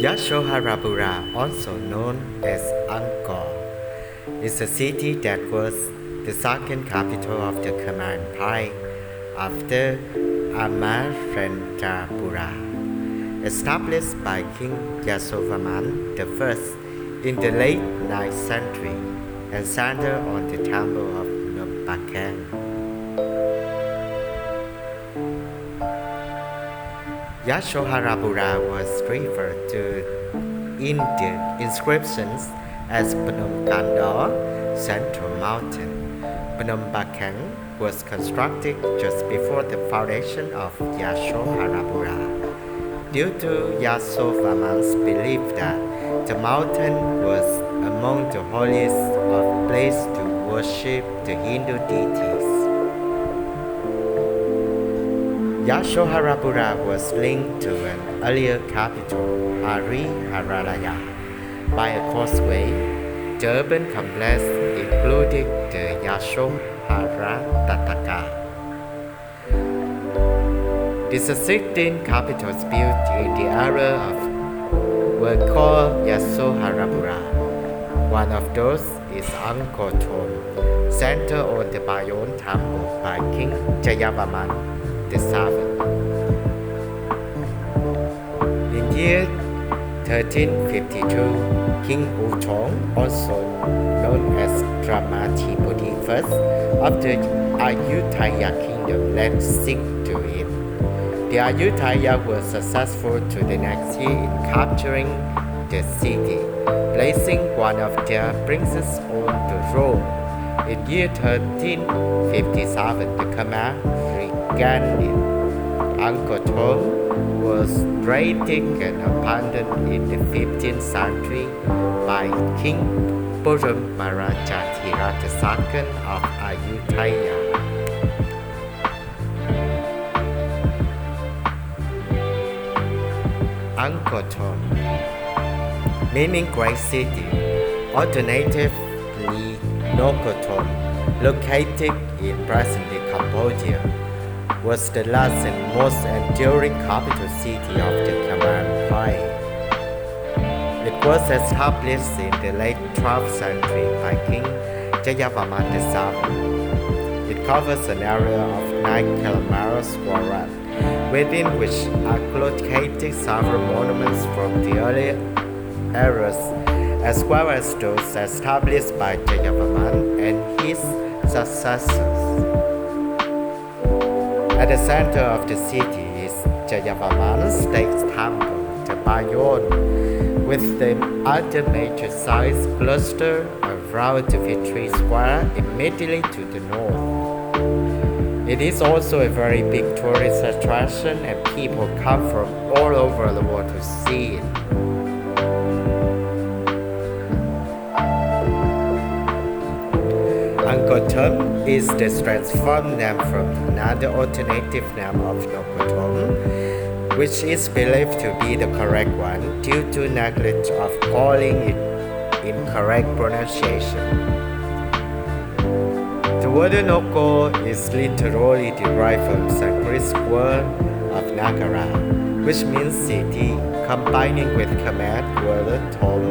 Yasodharapura, also known as Angkor, is a city that was the second capital of the Khmer Empire after Amarantapura, established by King Yasodharapura I in the late 9th century and centered on the temple of Phnom. Yasodharapura was referred to in the inscriptions as Phnom Kandor, Central Mountain. Phnom Bakheng was constructed just before the foundation of Yasodharapura, due to Yasodharapura's belief that the mountain was among the holiest of places to worship the Hindu deities. Yasodharapura was linked to an earlier capital, Hariharalaya, by a causeway. The urban complex included the Yasodharatataka. The succeeding capitals built in the area were called Yasodharapura. One of those is Angkor Thom, centered on the Bayon Temple by King Jayavarman VII. In year 1352, King Thom, also known as Dramatiputi I of the Ayutthaya kingdom, laid siege to it. The Ayutthaya were successful to the next year in capturing the city, placing one of their princes on the throne. In year 1357, the Khmer regained it. Angkor Thom was raided and abandoned in the 15th century by King Puram Marajatira II of Ayutthaya. Angkor Thom, meaning great city, alternatively Angkor Thom, located in present-day Cambodia, was the last and most enduring capital city of the Khmer Empire. It was established in the late 12th century by King Jayavarman VII. It covers an area of 9 kilometers square, within which are located several monuments from the earlier eras, as well as those established by Jayavarman and his successors. At the center of the city is Jayavarman's State Temple, the Bayon, with the other major sites clustered around the Victory Square immediately to the north. It is also a very big tourist attraction and people come from all over the world to see it. Angkor Thom is the transformed name from another alternative name of Angkor Thom, which is believed to be the correct one due to neglect of calling it incorrect pronunciation. The word Angkor is literally derived from Sanskrit word of Nagara, which means city, combining with Khmer word Thom,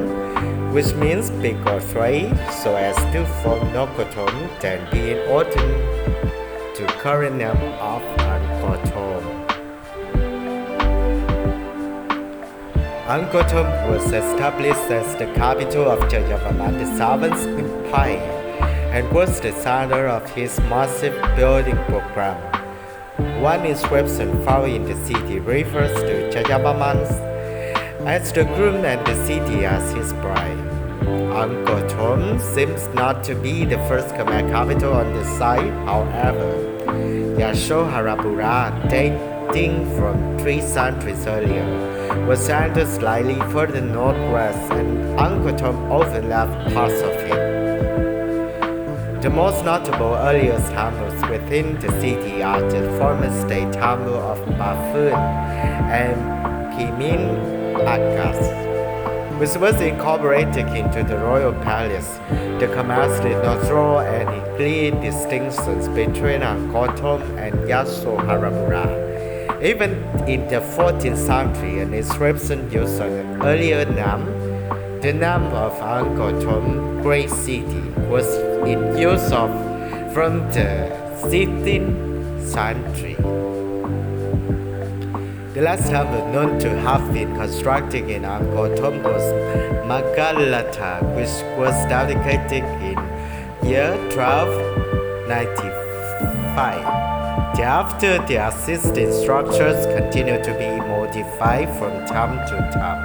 which means big or three, so as to form Angkor Thom, then being alternate to current name of Angkor Thom. Angkor Thom was established as the capital of Jayavarman VII's empire and was the center of his massive building program. One inscription found in the city refers to Jayavarman as the groom and the city as his bride. Angkor Thom seems not to be the first Khmer capital on the site, however. Yasodharapura, dating from 3 centuries earlier, was centered slightly further northwest and Angkor Thom overlapped parts of it. The most notable earliest temples within the city are the former state temple of Ba Phun and Pimin Agas, which was incorporated into the royal palace. The Khmers did not draw any clear distinctions between Angkor Thom and Yasodharapura. Even in the 14th century, an inscription used on an earlier name, the name of Angkor Thom, Great City, was in use of from the 16th century. The last temple known to have been constructed in Angkor Thom was Magalata, which was dedicated in year 1295. Thereafter, the existing structures continue to be modified from time to time,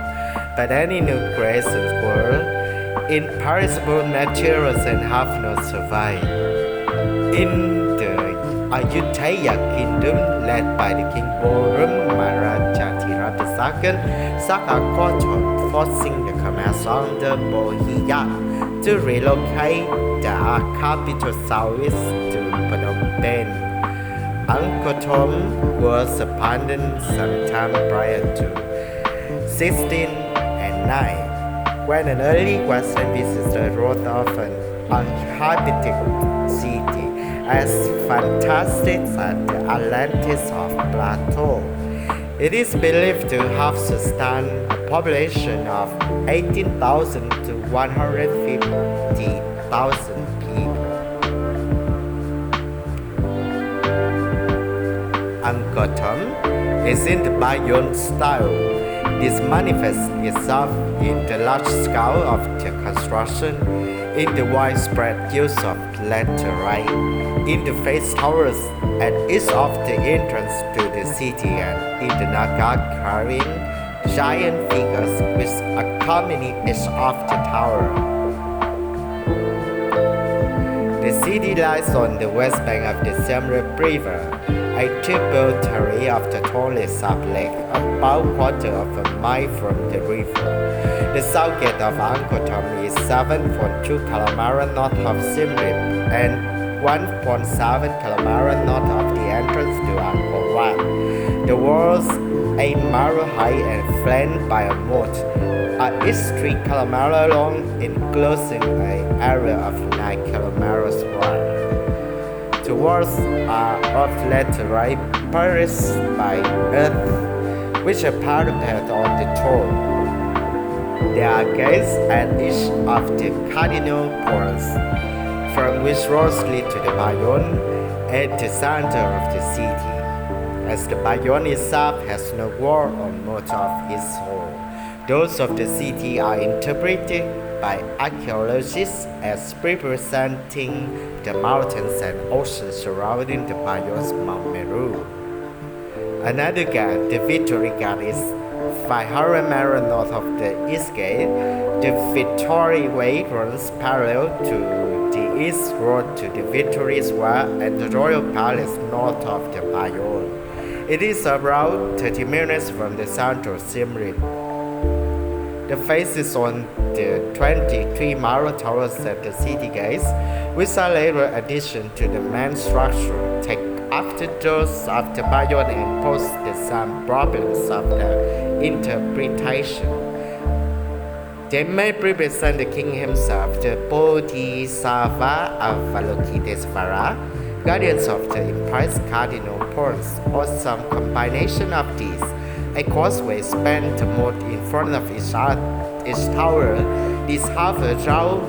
but any new creations were imperishable materials and have not survived. In the Ayutthaya kingdom, led by the king Borum Maharajathirata II, struck Angkor Thom, forcing the Khmer Sonder Bohiya to relocate the capital southeast to Phnom Penh. Angkor Thom was abandoned sometime prior to 1609, when an early Western visitor wrote of an uninhabited city as fantastic as the Atlantis of Plato. It is believed to have sustained a population of 18,000 to 150,000 people. Angkor Thom is in the Bayon style. This manifests itself in the large scale of the construction, in the widespread use of laterite, in the face towers at each of the entrance to the city, and in the Naga carrying giant figures which accompany each of the tower. The city lies on the west bank of the Siem Reap River, a tributary of the Tonle Sap Lake, about a quarter of a mile from the river. The south gate of Angkor Thom is 7.2 km north of Siem Reap and 1.7 km north of the entrance to Angkor Wat. The walls, 8 miles high and flanked by a moat, are each 3 km long, enclosing an area of 9 km wide. The walls are of laterite pierced by earth, which are parapet on the top. There are gates at each of the cardinal points, from which roads lead to the Bayon at the center of the city. As the Bayon itself has no wall or moat of its own, those of the city are interpreted by archaeologists as representing the mountains and oceans surrounding the Bayon's Mount Meru. Another gate, the Victory Gate, is 500 miles north of the East Gate. The Victory Way runs parallel to the East Road to the Victory Square and the Royal Palace north of the Bayon. It is around 30 minutes from the central Siem Reap. The faces on the 23-mile towers at the city gates, which are later addition to the main structure, take after those of the Bayon and pose the same problems of the interpretation. They may represent the king himself, the Bodhisattva Avalokitesvara, guardians of the implied cardinal points, or some combination of these. A causeway spanned the moat in front of each tower. These have a row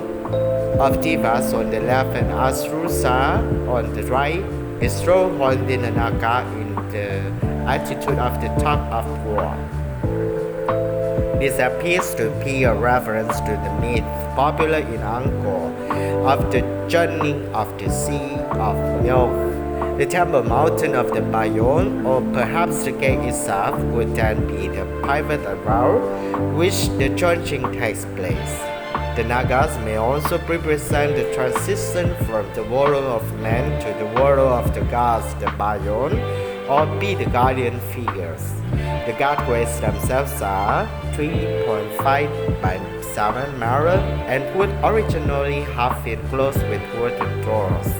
of divas on the left and Asrusa on the right. A straw holding a naga in the attitude of the top of war. This appears to be a reference to the myth popular in Angkor of the journey of the Sea of Milk. The Temple Mountain of the Bayon, or perhaps the gate itself, would then be the private around which the judging takes place. The Nagas may also represent the transition from the world of men to the world of the gods, the Bayon, or be the guardian figures. The gateways themselves are 3.5 by 7 miles and would originally have been closed with wooden doors.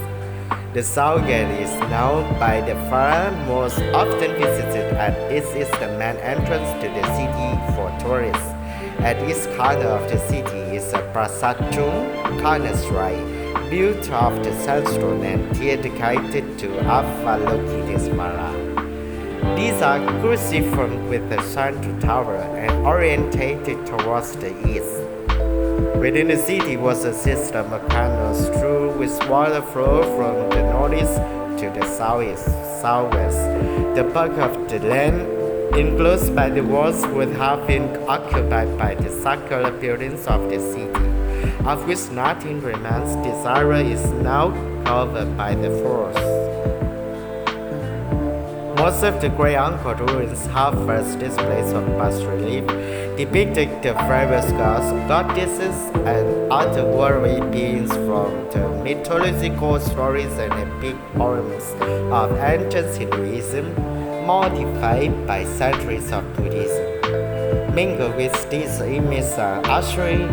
The South Gate is now by the far most often visited, as it is the main entrance to the city for tourists. At each corner of the city is a Prasat Chung, corner's right, built of the sandstone and dedicated to Avalokitesvara. These are cruciform with a central tower and orientated towards the east. Within the city was a system of canals through which water flowed from the northeast to the southwest. The bulk of the land enclosed by the walls would have been occupied by the circular buildings of the city, of which nothing remains. This area is now covered by the forest. Most of the great Angkor ruins have first displays of bas-relief depicting the various gods, goddesses, and other worldly beings from the mythological stories and epic poems of ancient Hinduism, modified by centuries of Buddhism. Mingled with these images are actually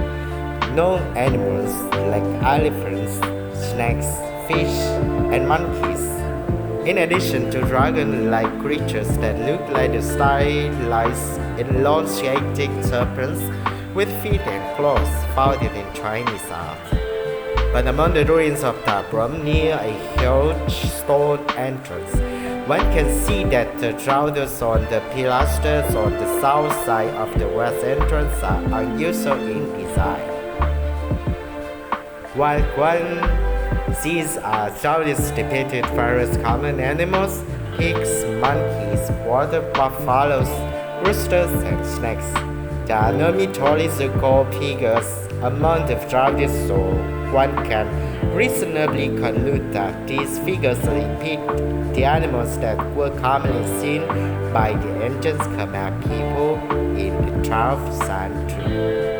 known animals like elephants, snakes, fish, and monkeys. In addition to dragon-like creatures that look like the stylized elongated serpents with feet and claws found in Chinese art. But among the ruins of Thom, near a huge stone entrance, one can see that the shrouders on the pilasters on the south side of the west entrance are unusual in design. While one sees shrouders depicted various common animals, pigs, monkeys, water buffaloes, roosters, and snakes. There are no mythological figures among the shrouders, so one can reasonably conclude that these figures depict the animals that were commonly seen by the ancient Khmer people in the 12th century.